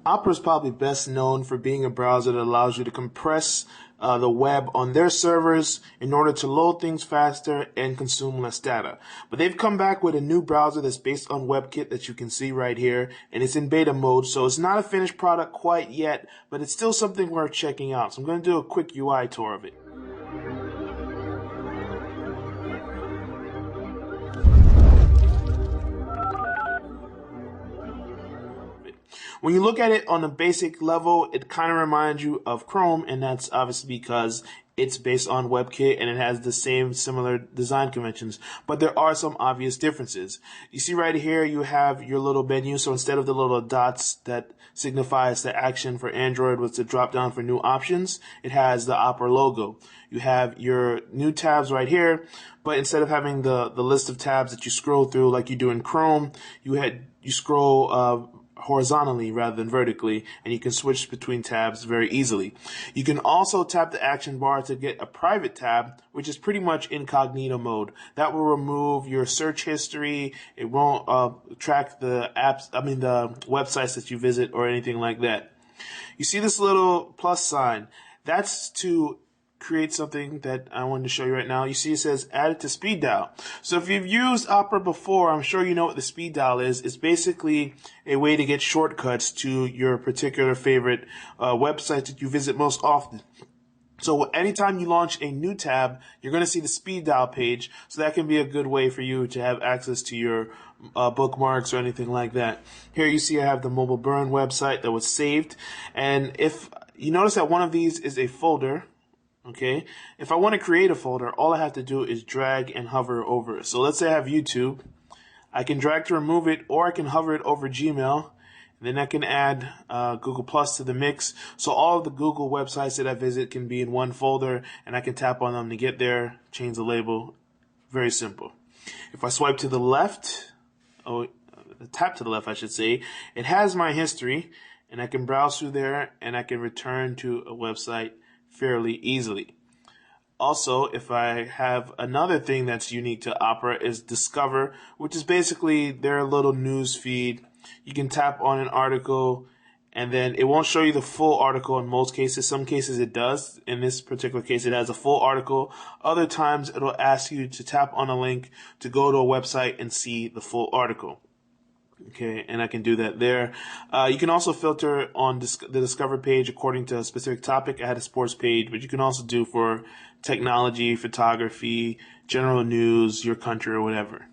Opera is probably best known for being a browser that allows you to compress the web on their servers in order to load things faster and consume less data. But they've come back with a new browser that's based on WebKit that you can see right here, and it's in beta mode, so it's not a finished product quite yet, but it's still something worth checking out. So I'm going to do a quick UI tour of it. When you look at it on a basic level, it kind of reminds you of Chrome, and that's obviously because it's based on WebKit and it has the same similar design conventions. But there are some obvious differences. You see right here, you have your little menu. So instead of the little dots that signifies the action for Android was to drop down for new options, it has the Opera logo. You have your new tabs right here, but instead of having the list of tabs that you scroll through like you do in Chrome, you scroll horizontally rather than vertically, and you can switch between tabs very easily. You can also tap the action bar to get a private tab, which is pretty much incognito mode. That will remove your search history. It won't track the the websites that you visit or anything like that. You see this little plus sign? That's to create something that I wanted to show you right now. You see it says add it to speed dial. So if you've used Opera before, I'm sure you know what the speed dial is. It's basically a way to get shortcuts to your particular favorite website that you visit most often. So anytime you launch a new tab, you're going to see the speed dial page. So that can be a good way for you to have access to your bookmarks or anything like that. Here you see I have the Mobile Burn website that was saved. And if you notice that one of these is a folder, okay, if I want to create a folder, all I have to do is drag and hover over it. So let's say I have YouTube. I can drag to remove it, or I can hover it over Gmail. And then I can add Google Plus to the mix. So all of the Google websites that I visit can be in one folder, and I can tap on them to get there, change the label. Very simple. If I swipe to the left, tap to the left, I should say, it has my history, and I can browse through there, and I can return to a website fairly easily. Also, if I have another thing that's unique to Opera is Discover, which is basically their little news feed. You can tap on an article and then it won't show you the full article in most cases. Some cases it does. In this particular case, it has a full article. Other times it'll ask you to tap on a link to go to a website and see the full article. Okay, and I can do that there. You can also filter on the Discover page according to a specific topic. I had a sports page, but you can also do for technology, photography, general news, your country, or whatever.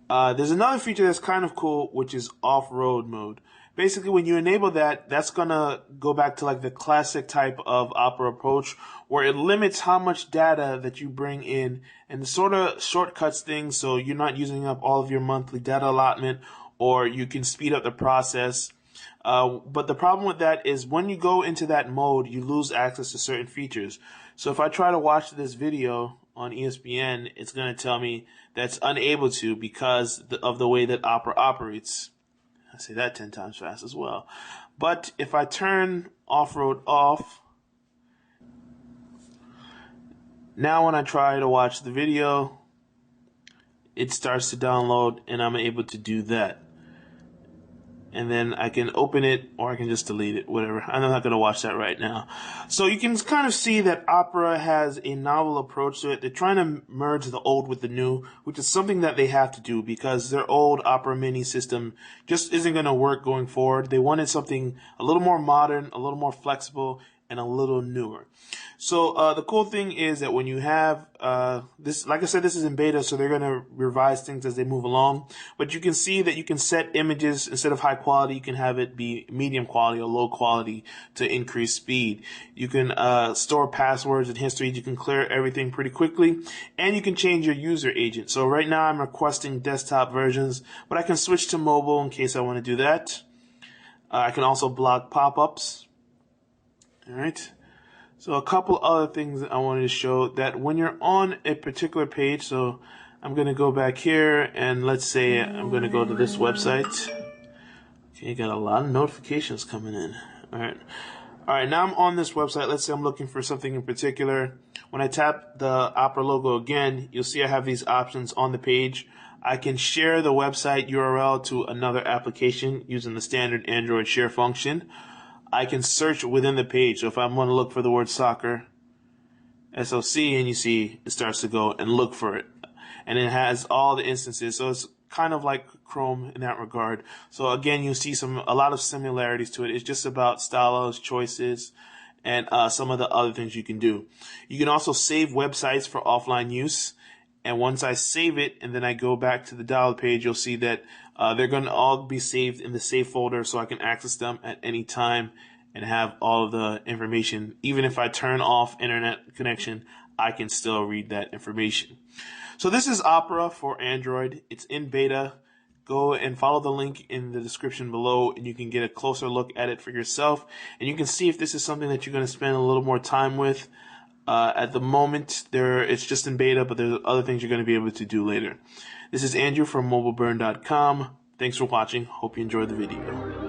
There's another feature that's kind of cool, which is off-road mode. Basically, when you enable that, that's going to go back to like the classic type of Opera approach where it limits how much data that you bring in and sort of shortcuts things so you're not using up all of your monthly data allotment, or you can speed up the process. But the problem with that is when you go into that mode, you lose access to certain features. So if I try to watch this video on ESPN, it's going to tell me that's unable to because of the way that Opera operates. I say that 10 times fast as well. But if I turn off-road off, now when I try to watch the video, it starts to download and I'm able to do that. And then I can open it or I can just delete it, whatever. I'm not going to watch that right now. So you can kind of see that Opera has a novel approach to it. They're trying to merge the old with the new, which is something that they have to do because their old Opera Mini system just isn't going to work going forward. They wanted something a little more modern, a little more flexible, and a little newer. So the cool thing is that when you have this, like I said, this is in beta, so they're going to revise things as they move along. But you can see that you can set images instead of high quality, you can have it be medium quality or low quality to increase speed. You can store passwords and history. You can clear everything pretty quickly, and you can change your user agent. So right now I'm requesting desktop versions, but I can switch to mobile in case I want to do that. I can also block pop-ups. All right. So a couple other things that I wanted to show, that when you're on a particular page, so I'm going to go back here and let's say I'm going to go to this website. Okay, got a lot of notifications coming in. All right. All right, now I'm on this website. Let's say I'm looking for something in particular. When I tap the Opera logo again, you'll see I have these options on the page. I can share the website URL to another application using the standard Android share function. I can search within the page. So if I'm going to look for the word soccer, SOC, and you see it starts to go and look for it. And it has all the instances. So it's kind of like Chrome in that regard. So again, you see a lot of similarities to it. It's just about styles, choices, and some of the other things you can do. You can also save websites for offline use. And once I save it and then I go back to the dialog page, you'll see that they're going to all be saved in the save folder, so I can access them at any time and have all of the information. Even if I turn off internet connection, I can still read that information. So this is Opera for Android. It's in beta. Go and follow the link in the description below, and you can get a closer look at it for yourself. And you can see if this is something that you're going to spend a little more time with. At the moment, it's just in beta, but there's other things you're going to be able to do later. This is Andrew from mobileburn.com. Thanks for watching. Hope you enjoyed the video.